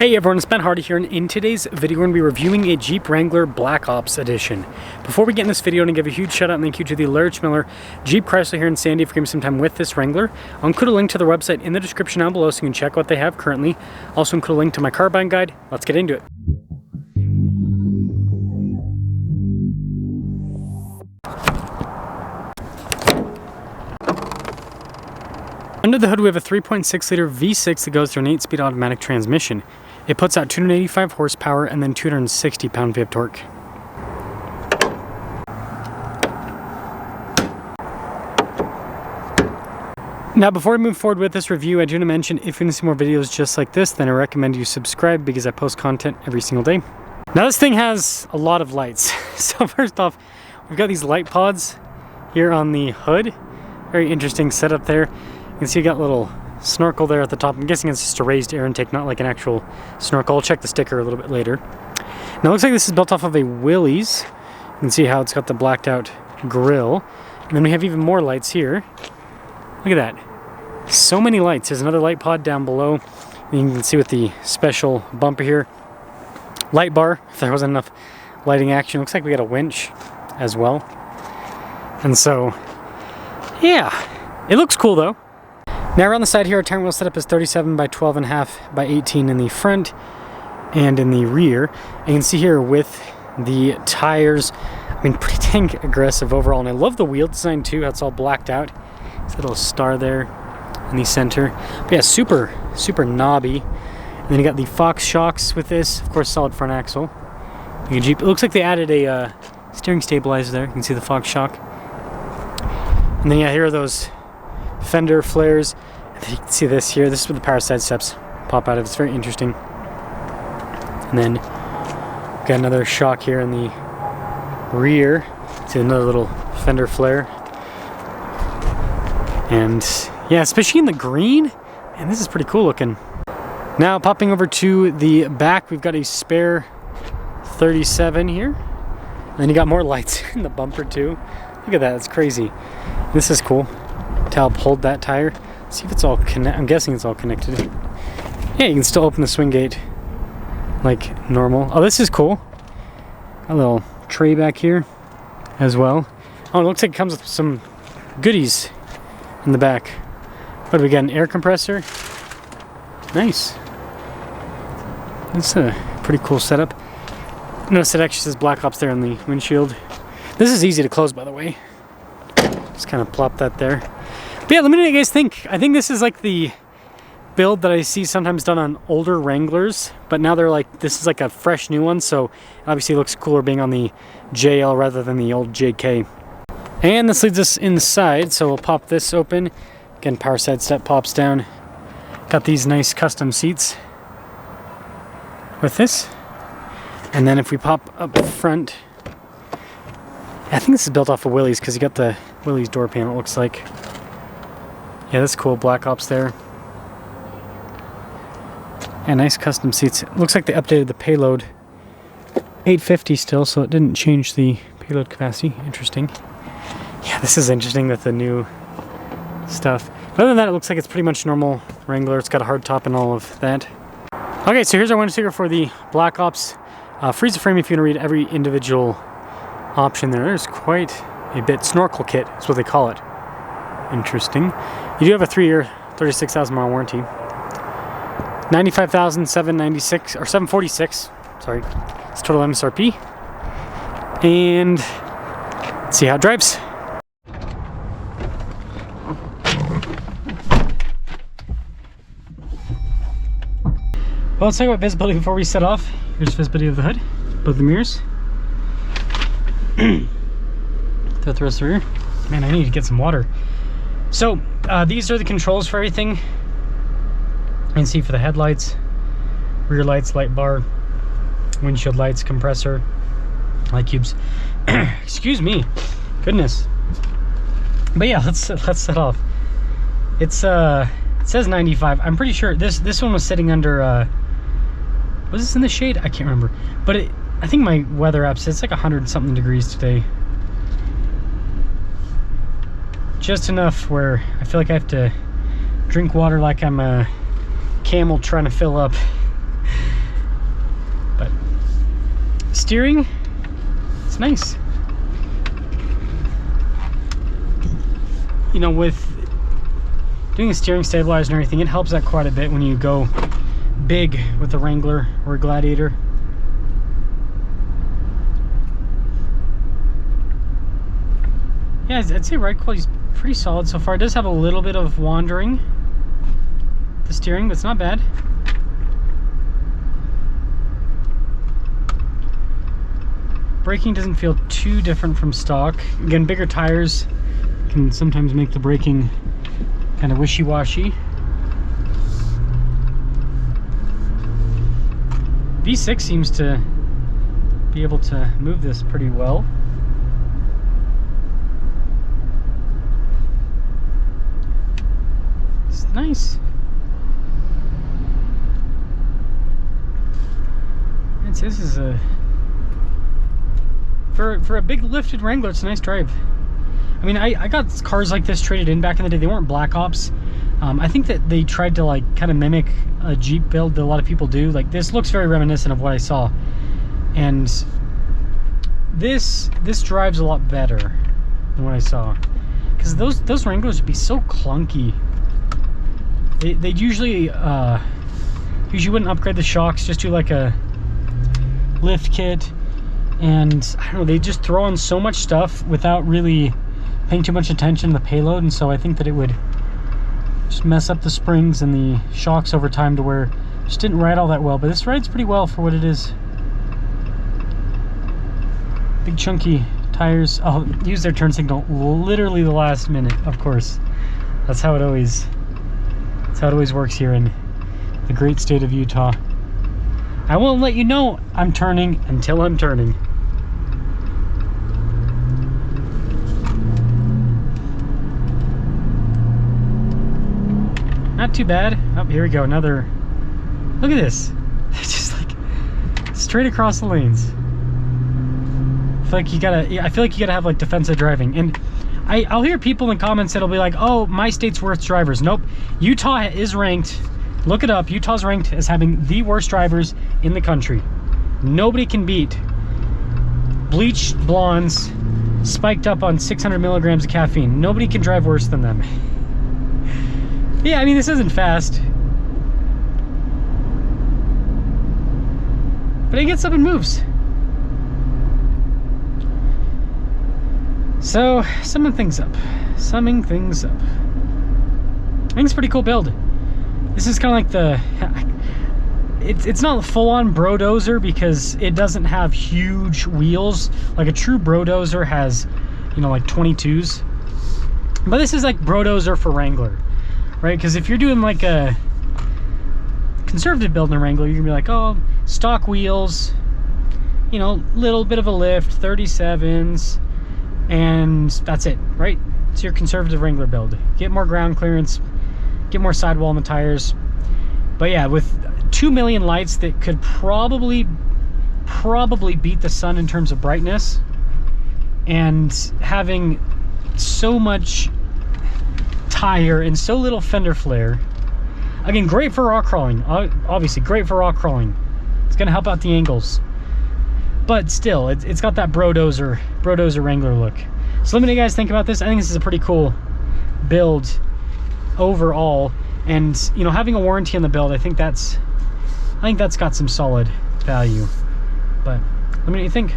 Hey everyone, it's Ben Hardy here, and in today's video we're going to be reviewing a Jeep Wrangler Black Ops Edition. Before we get in this video, I'm going to give a huge shout out and thank you to the Larich Miller Jeep Chrysler here in Sandy for giving me some time with this Wrangler. I'll include a link to the website in the description down below so you can check what they have currently. Also include a link to my car buying guide. Let's get into it. Under the hood we have a 3.6 liter V6 that goes through an 8-speed automatic transmission. It puts out 285 horsepower and then 260 pound-feet of torque. Now before we move forward with this review, I do want to mention if you want to see more videos just like this, then I recommend you subscribe because I post content every single day. Now this thing has a lot of lights. So first off, we've got these light pods here on the hood. Very interesting setup there. You can see you got a little snorkel there at the top. I'm guessing it's just a raised air intake, not like an actual snorkel. I'll check the sticker a little bit later. Now it looks like this is built off of a Willys. You can see how it's got the blacked out grill. And then we have even more lights here. Look at that. So many lights. There's another light pod down below. And you can see with the special bumper here. Light bar, if there wasn't enough lighting action. Looks like we got a winch as well. And so, yeah, it looks cool though. Now around the side here, our tire wheel setup is 37 by 12.5 by 18 in the front and in the rear. And you can see here with the tires, I mean, pretty dang aggressive overall. And I love the wheel design too, how it's all blacked out. It's a little star there in the center. But yeah, super knobby. And then you got the Fox shocks with this, of course, solid front axle. Jeep. It looks like they added a steering stabilizer there. You can see the Fox shock. And then yeah, here are those fender flares. And then you can see this here. This is where the power side steps pop out of. It's very interesting. And then we've got another shock here in the rear. See another little fender flare. And yeah, especially in the green. And this is pretty cool looking. Now popping over to the back, we've got a spare 37 here. And then you got more lights in the bumper too. Look at that, it's crazy. This is cool to help hold that tire. See if it's all connected. I'm guessing it's all connected. Yeah, you can still open the swing gate like normal. Oh, this is cool. A little tray back here as well. Oh, it looks like it comes with some goodies in the back. What do we got? An air compressor. Nice. That's a pretty cool setup. Notice it actually says Black Ops there on the windshield. This is easy to close, by the way. Just kind of plop that there. But yeah, let me know what you guys think. I think this is like the build that I see sometimes done on older Wranglers, but now they're like, this is like a fresh new one, so obviously it looks cooler being on the JL rather than the old JK. And this leads us inside, so we'll pop this open. Again, power side step pops down. Got these nice custom seats with this. And then if we pop up front, I think this is built off of Willys because you got the Willys door panel, it looks like. Yeah, that's cool. Black Ops there. And nice custom seats. It looks like they updated the payload. 850 still, so it didn't change the payload capacity. Interesting. Yeah, this is interesting with the new stuff. But other than that, it looks like it's pretty much normal Wrangler. It's got a hard top and all of that. Okay, so here's our window sticker for the Black Ops. Freeze the frame if you want to read every individual option there. There's quite a bit. Snorkel kit is what they call it. Interesting. You do have a 3-year, 36,000 mile warranty. 95,796 or 746. Sorry, it's total MSRP. And let's see how it drives. Well, let's talk about visibility before we set off. Here's visibility of the hood, both the mirrors. Throughout the rest of the rear. Man, I need to get some water. So, these are the controls for everything. You can see for the headlights, rear lights, light bar, windshield lights, compressor, light cubes. Excuse me, goodness. But yeah, let's set off. It says 95. I'm pretty sure this one was sitting under. Was this in the shade? I can't remember. But I think my weather app says it's like 100-something degrees today. Just enough where I feel like I have to drink water like I'm a camel trying to fill up steering, it's nice. You know, with doing a steering stabilizer and everything, it helps that quite a bit when you go big with a Wrangler or a Gladiator. Yeah, I'd say ride quality is pretty solid so far. It does have a little bit of wandering, the steering, but it's not bad. Braking doesn't feel too different from stock. Again, bigger tires can sometimes make the braking kind of wishy-washy. V6 seems to be able to move this pretty well. It's nice. This is a for a big lifted Wrangler, it's a nice drive. I mean, I got cars like this traded in back in the day. They weren't Black Ops. I think that they tried to like kind of mimic a Jeep build that a lot of people do. Like this looks very reminiscent of what I saw, and this drives a lot better than what I saw, because those Wranglers would be so clunky. They'd usually wouldn't upgrade the shocks, just do like a lift kit, and I don't know, they just throw on so much stuff without really paying too much attention to the payload, and so I think that it would just mess up the springs and the shocks over time to where it just didn't ride all that well. But this rides pretty well for what it is. Big chunky tires. Oh, use their turn signal literally the last minute, of course. That's how it always works here in the great state of Utah. I won't let you know I'm turning until I'm turning. Not too bad. Oh, here we go. Another. Look at this. It's just like straight across the lanes. I feel like you gotta have like defensive driving. And I'll hear people in comments that'll be like, "Oh, my state's worst drivers." Nope. Utah is ranked. Look it up. Utah's ranked as having the worst drivers in the country. Nobody can beat bleached blondes spiked up on 600 milligrams of caffeine. Nobody can drive worse than them. Yeah, I mean, this isn't fast, but it gets up and moves. So, summing things up. I think it's a pretty cool build. This is kind of like the... It's not a full-on brodozer because it doesn't have huge wheels. Like a true brodozer has, you know, like 22s. But this is like brodozer for Wrangler, right? Because if you're doing like a conservative build in a Wrangler, you're gonna be like, oh, stock wheels, you know, little bit of a lift, 37s, and that's it, right? It's your conservative Wrangler build. Get more ground clearance, get more sidewall on the tires. But yeah, with 2 million lights that could probably beat the sun in terms of brightness, and having so much tire and so little fender flare. Again, great for rock crawling. Obviously, great for rock crawling. It's gonna help out the angles. But still, it's got that brodozer Wrangler look. So let me know what you guys think about this. I think this is a pretty cool build overall. And you know, having a warranty on the build, I think that's got some solid value. But let me know what you think.